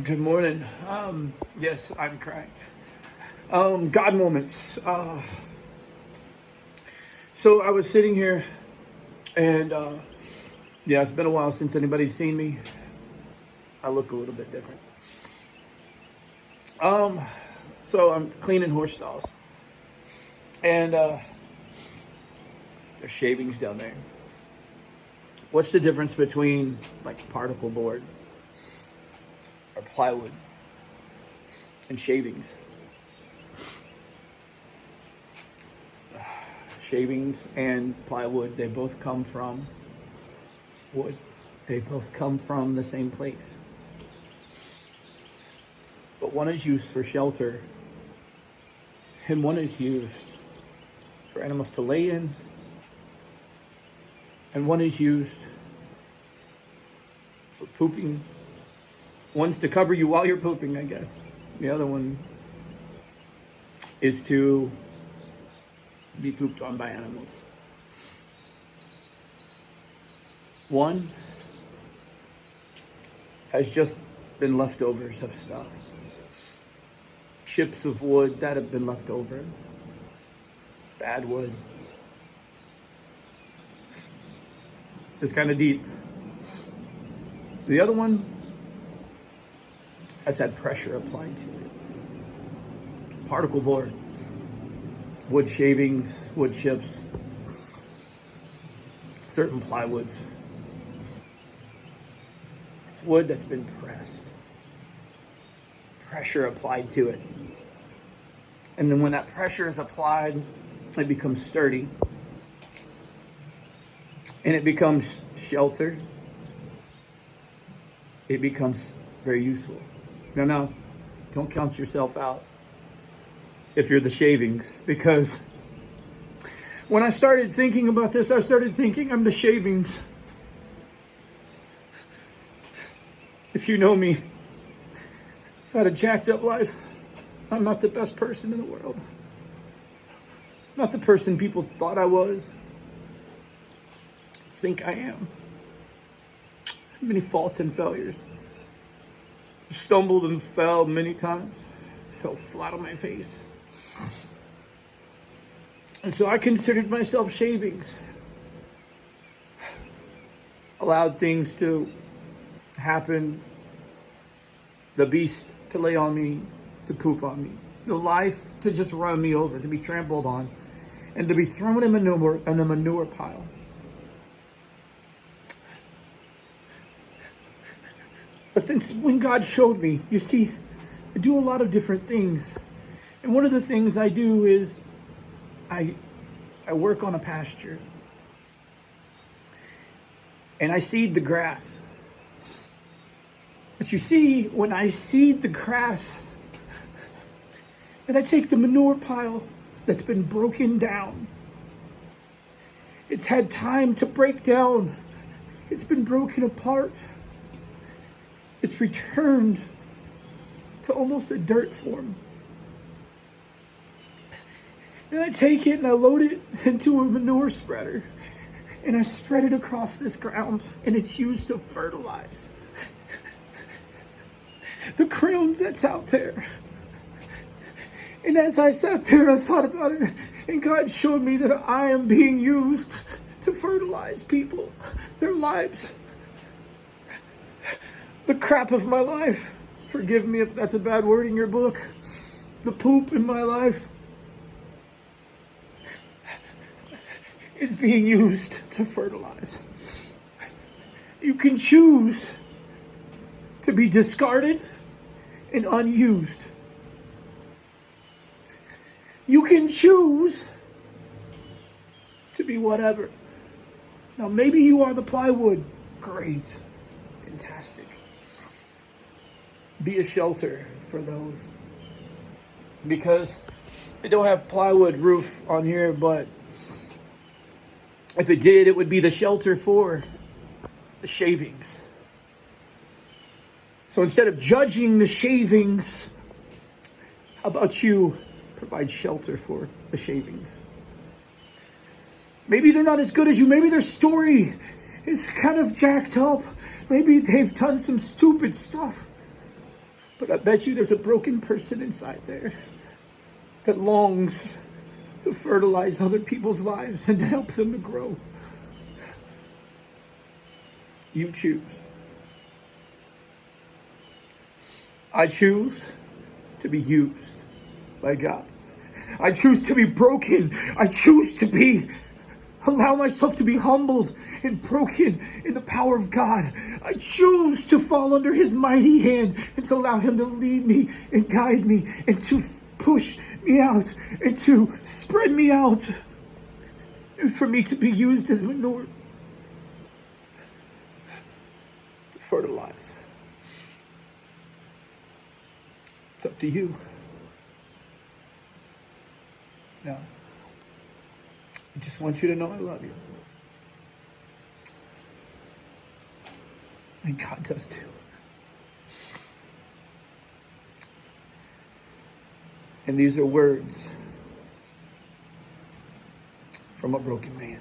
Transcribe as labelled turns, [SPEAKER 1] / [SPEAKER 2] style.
[SPEAKER 1] Good morning. Yes, I'm crying. God moments. So I was sitting here, and yeah, it's been a while since anybody's seen me. I look a little bit different. So I'm cleaning horse stalls, and there's shavings down there. What's the difference between like particle board or plywood and shavings? Shavings and plywood, they both come from wood. They both come from the same place. But one is used for shelter, and one is used for animals to lay in, and one is used for pooping. One's to cover you while you're pooping, I guess. The other one is to be pooped on by animals. One has just been leftovers of stuff. Chips of wood that have been left over. Bad wood. This is kind of deep. The other one has had pressure applied to it. Particle board. Wood shavings, wood chips, certain plywoods. It's wood that's been pressed. Pressure applied to it. And then when that pressure is applied, it becomes sturdy. And it becomes shelter. It becomes very useful. No, don't count yourself out if you're the shavings, because when I started thinking about this, I started thinking I'm the shavings. If you know me, I've had a jacked up life. I'm not the best person in the world. Not the person people thought I was. Think I am. Many faults and failures. Stumbled and fell many times. Fell flat on my face. And so I considered myself shavings. Allowed things to happen. The beast to lay on me, to poop on me. The life to just run me over, to be trampled on, and to be thrown in a manure pile. But then when God showed me, you see, I do a lot of different things. And one of the things I do is I work on a pasture. And I seed the grass. But you see, when I seed the grass, then I take the manure pile that's been broken down. It's had time to break down. It's been broken apart. It's returned to almost a dirt form. Then I take it and I load it into a manure spreader. And I spread it across this ground, and it's used to fertilize the ground that's out there. And as I sat there, I thought about it, and God showed me that I am being used to fertilize people, their lives. The crap of my life, forgive me if that's a bad word in your book, the poop in my life is being used to fertilize. You can choose to be discarded and unused. You can choose to be whatever. Now, maybe you are the plywood. Great. Fantastic. Be a shelter for those. Because I don't have plywood roof on here, but if it did, it would be the shelter for the shavings. So instead of judging the shavings, how about you provide shelter for the shavings? Maybe they're not as good as you. Maybe their story is kind of jacked up. Maybe they've done some stupid stuff. But I bet you there's a broken person inside there that longs to fertilize other people's lives and to help them to grow. You choose. I choose to be used by God. I choose to be broken. I choose to allow myself to be humbled and broken in the power of God. I choose to fall under his mighty hand and to allow him to lead me and guide me and to push me out and to spread me out and for me to be used as manure to fertilize. It's up to you. Now, I just want you to know I love you. And God does too. And these are words from a broken man.